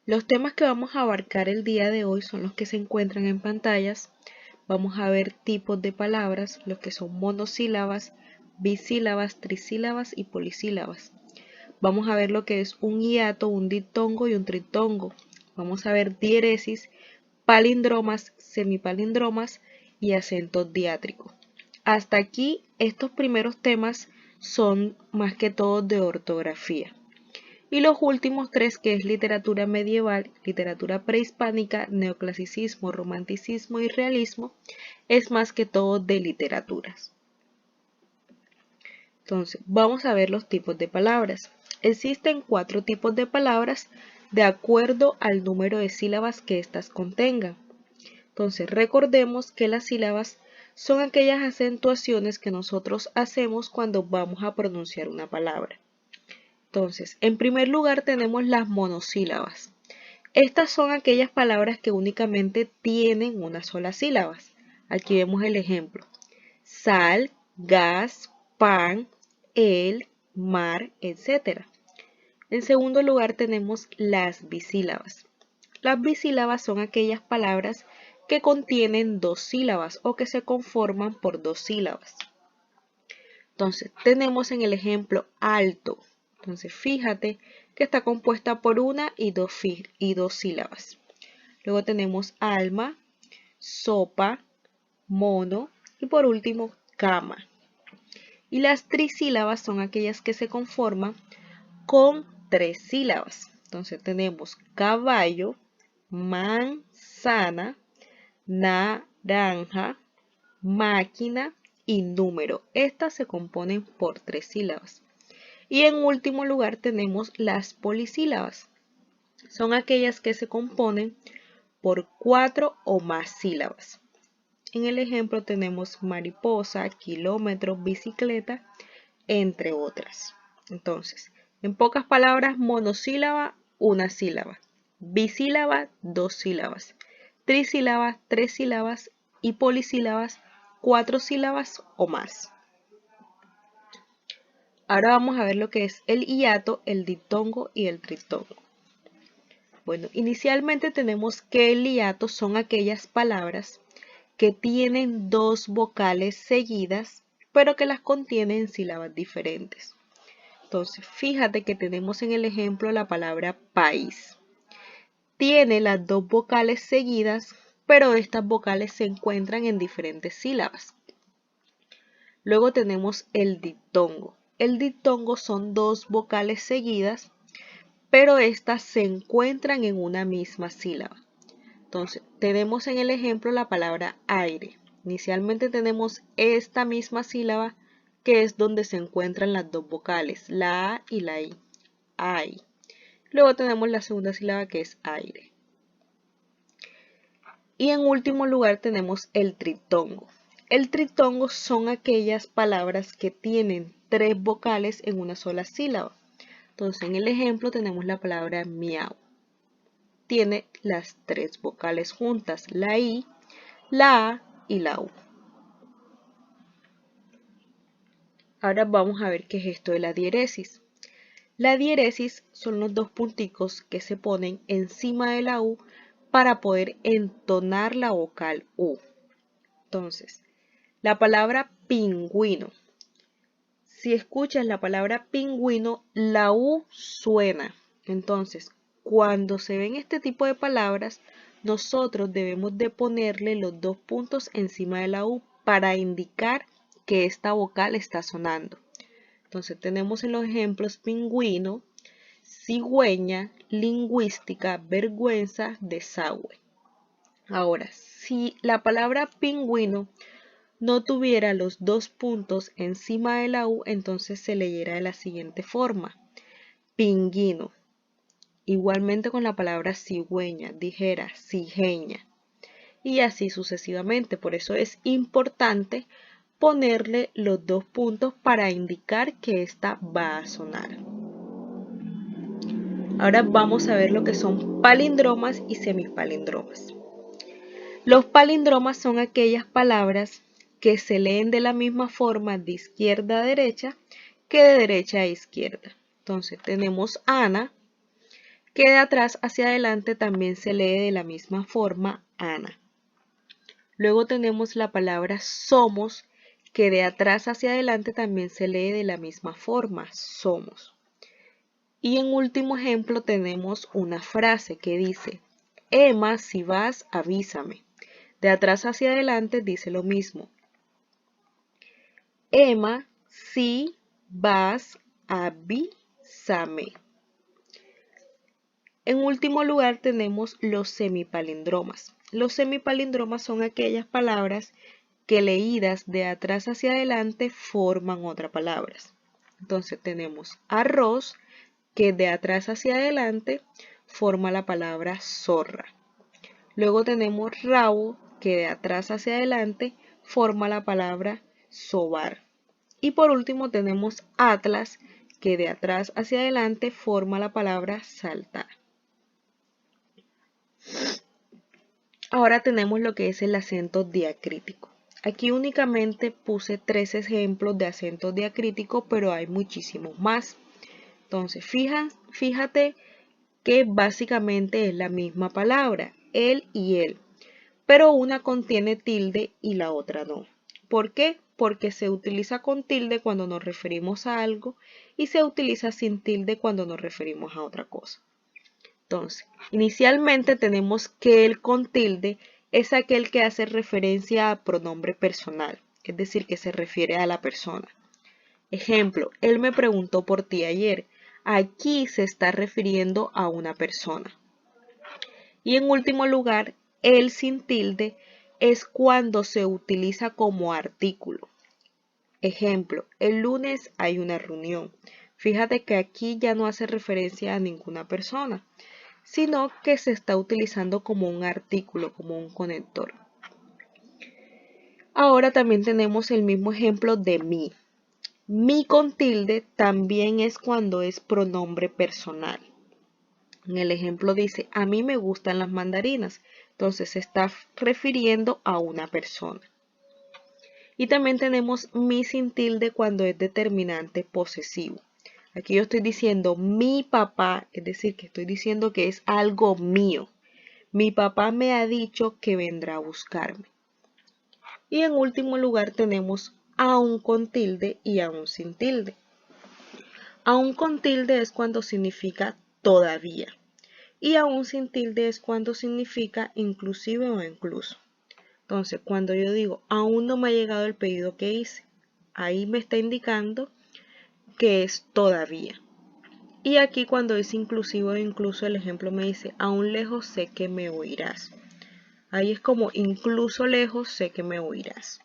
Los temas que vamos a abarcar el día de hoy son los que se encuentran en pantallas. Vamos a ver tipos de palabras, los que son monosílabas, bisílabas, trisílabas y polisílabas. Vamos a ver lo que es un hiato, un diptongo y un triptongo. Vamos a ver diéresis, palíndromas, semipalíndromas y acentos diátricos. Hasta aquí, estos primeros temas son más que todo de ortografía. Y los últimos tres, que es literatura medieval, literatura prehispánica, neoclasicismo, romanticismo y realismo, es más que todo de literaturas. Entonces, vamos a ver los tipos de palabras. Existen 4 tipos de palabras de acuerdo al número de sílabas que éstas contengan. Entonces, recordemos que las sílabas son aquellas acentuaciones que nosotros hacemos cuando vamos a pronunciar una palabra. Entonces, en primer lugar tenemos las monosílabas. Estas son aquellas palabras que únicamente tienen una sola sílaba. Aquí vemos el ejemplo. Sal, gas, pan, el, mar, etc. En segundo lugar tenemos las bisílabas. Las bisílabas son aquellas palabras que contienen 2 sílabas o que se conforman por 2 sílabas. Entonces, tenemos en el ejemplo alto. Entonces, fíjate que está compuesta por una y dos sílabas. Luego tenemos alma, sopa, mono y por último cama. Y las trisílabas son aquellas que se conforman con 3 sílabas. Entonces tenemos caballo, manzana, naranja, máquina y número. Estas se componen por 3 sílabas. Y en último lugar tenemos las polisílabas. Son aquellas que se componen por 4 o más sílabas. En el ejemplo tenemos mariposa, kilómetro, bicicleta, entre otras. Entonces, en pocas palabras, monosílaba, una sílaba. Bisílaba, 2 sílabas. Trisílabas, 3 sílabas. Y polisílabas, 4 sílabas o más. Ahora vamos a ver lo que es el hiato, el diptongo y el triptongo. Bueno, inicialmente tenemos que el hiato son aquellas palabras que tienen 2 vocales seguidas, pero que las contienen en sílabas diferentes. Entonces, fíjate que tenemos en el ejemplo la palabra país. Tiene las 2 vocales seguidas, pero estas vocales se encuentran en diferentes sílabas. Luego tenemos el diptongo. El diptongo son 2 vocales seguidas, pero estas se encuentran en una misma sílaba. Entonces, tenemos en el ejemplo la palabra aire. Inicialmente tenemos esta misma sílaba, que es donde se encuentran las 2 vocales, la A y la I. Ay. Luego tenemos la segunda sílaba, que es aire. Y en último lugar tenemos el triptongo. El triptongo son aquellas palabras que tienen 3 vocales en una sola sílaba. Entonces, en el ejemplo tenemos la palabra miau. Tiene las 3 vocales juntas, la I, la A y la U. Ahora vamos a ver qué es esto de la diéresis. La diéresis son los 2 punticos que se ponen encima de la U para poder entonar la vocal U. Entonces, la palabra pingüino. Si escuchas la palabra pingüino, la U suena. Entonces, cuando se ven este tipo de palabras, nosotros debemos de ponerle los 2 puntos encima de la U para indicar que esta vocal está sonando. Entonces, tenemos en los ejemplos pingüino, cigüeña, lingüística, vergüenza, desagüe. Ahora, si la palabra pingüino no tuviera los 2 puntos encima de la U, entonces se leyera de la siguiente forma: pinguino. Igualmente con la palabra cigüeña, dijera cigeña. Y así sucesivamente. Por eso es importante ponerle los 2 puntos para indicar que esta va a sonar. Ahora vamos a ver lo que son palíndromas y semipalíndromas. Los palíndromas son aquellas palabras que se leen de la misma forma de izquierda a derecha que de derecha a izquierda. Entonces tenemos Ana, que de atrás hacia adelante también se lee de la misma forma Ana. Luego tenemos la palabra somos, que de atrás hacia adelante también se lee de la misma forma, somos. Y en último ejemplo tenemos una frase que dice, Emma, si vas, avísame. De atrás hacia adelante dice lo mismo. Emma, si vas, avísame. En último lugar tenemos los semipalindromas. Los semipalindromas son aquellas palabras que leídas de atrás hacia adelante forman otra palabra. Entonces tenemos arroz, que de atrás hacia adelante forma la palabra zorra. Luego tenemos rabo, que de atrás hacia adelante forma la palabra sobar. Y por último tenemos atlas, que de atrás hacia adelante forma la palabra saltar. Ahora tenemos lo que es el acento diacrítico. Aquí únicamente puse 3 ejemplos de acentos diacríticos, pero hay muchísimos más. Entonces, fíjate que básicamente es la misma palabra, él y él, pero una contiene tilde y la otra no. ¿Por qué? Porque se utiliza con tilde cuando nos referimos a algo y se utiliza sin tilde cuando nos referimos a otra cosa. Entonces, inicialmente tenemos que el con tilde es aquel que hace referencia a pronombre personal, es decir, que se refiere a la persona. Ejemplo, él me preguntó por ti ayer. Aquí se está refiriendo a una persona. Y en último lugar, el sin tilde es cuando se utiliza como artículo. Ejemplo, el lunes hay una reunión. Fíjate que aquí ya no hace referencia a ninguna persona, sino que se está utilizando como un artículo, como un conector. Ahora también tenemos el mismo ejemplo de mi. Mi con tilde también es cuando es pronombre personal. En el ejemplo dice, a mí me gustan las mandarinas. Entonces se está refiriendo a una persona. Y también tenemos mi sin tilde cuando es determinante posesivo. Aquí yo estoy diciendo mi papá, es decir, que estoy diciendo que es algo mío. Mi papá me ha dicho que vendrá a buscarme. Y en último lugar tenemos aún con tilde y aún sin tilde. Aún con tilde es cuando significa todavía. Y aún sin tilde es cuando significa inclusive o incluso. Entonces, cuando yo digo, aún no me ha llegado el pedido que hice, ahí me está indicando que es todavía. Y aquí cuando es inclusivo o incluso, el ejemplo me dice, aún lejos sé que me oirás. Ahí es como incluso lejos sé que me oirás.